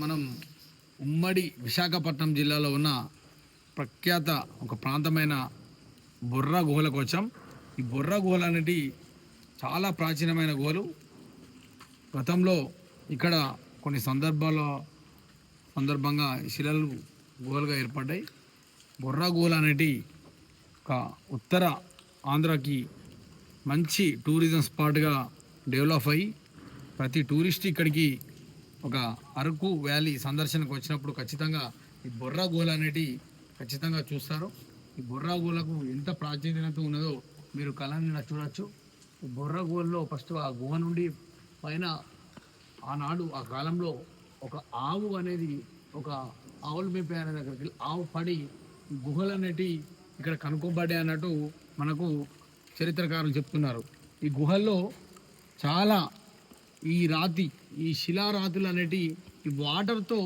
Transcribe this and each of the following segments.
మనం ఉమ్మడి విశాఖపట్నం జిల్లాలో ఉన్న ప్రఖ్యాత ఒక ప్రాంతమైన బొర్రా గుహలకు వచ్చాం. ఈ బొర్రా గుహలు అనేటి చాలా ప్రాచీనమైన గుహలు. గతంలో ఇక్కడ కొన్ని సందర్భంగా ఈ శిలలు గుహలుగా ఏర్పడ్డాయి. బొర్రా గుహలు అనేటి ఒక ఉత్తర ఆంధ్రాకి మంచి టూరిజం స్పాట్గా డెవలప్ అయ్యి ప్రతి టూరిస్ట్ ఇక్కడికి ఒక అరకు వ్యాలీ సందర్శనకు వచ్చినప్పుడు ఖచ్చితంగా ఈ బొర్రా గుహలు అనేటి ఖచ్చితంగా చూస్తారు. ఈ బొర్రా గుహలకు ఎంత ప్రాచీనత ఉన్నదో మీరు కళని చూడొచ్చు. ఈ బొర్రా గుహల్లో ఫస్ట్ ఆ గుహ నుండి పైన ఆనాడు ఆ కాలంలో ఒక ఆవు అనేది ఒక ఆవులు మేపే అనే దగ్గరికి ఆవు పడి ఈ గుహలు అనేటి ఇక్కడ కనుక్కోబడ్డాయి అన్నట్టు మనకు చరిత్రకారులు చెప్తున్నారు. ఈ గుహల్లో చాలా ఈ శిలారాతులు అనేటి ఈ వాటర్తో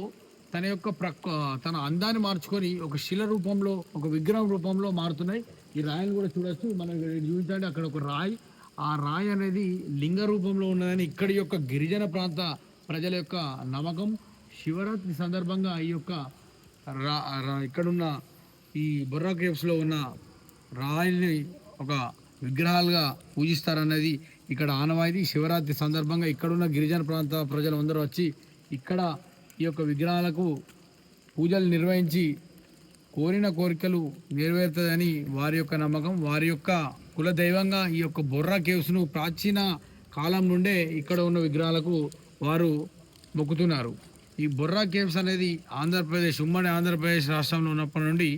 తన అందాన్ని మార్చుకొని ఒక శిల రూపంలో ఒక విగ్రహం రూపంలో మారుతున్నాయి. ఈ రాయిని కూడా చూడొచ్చు. మనం చూపించండి, అక్కడ ఒక రాయి, ఆ రాయి అనేది లింగ రూపంలో ఉన్నదని ఇక్కడి యొక్క గిరిజన ప్రాంత ప్రజల యొక్క నమ్మకం. శివరాత్రి సందర్భంగా ఈ యొక్క ఇక్కడున్న ఈ బొర్రా కేవ్స్లో ఉన్న రాయిని ఒక విగ్రహాలుగా పూజిస్తారన్నది ఇక్కడ ఆనవాయితీ. శివరాత్రి సందర్భంగా ఇక్కడున్న గిరిజన ప్రాంత ప్రజలు అందరూ వచ్చి ఇక్కడ ఈ యొక్క విగ్రహాలకు పూజలు నిర్వహించి కోరిన కోరికలు నెరవేరుతుందని వారి యొక్క నమ్మకం. వారి యొక్క కులదైవంగా ఈ యొక్క బొర్రా కేవ్స్ను ప్రాచీన కాలం నుండే ఇక్కడ ఉన్న విగ్రహాలకు వారు మొక్కుతున్నారు. ఈ బొర్రా కేవ్స్ అనేది ఉమ్మడి ఆంధ్రప్రదేశ్ రాష్ట్రంలో ఉన్నప్పటి నుండి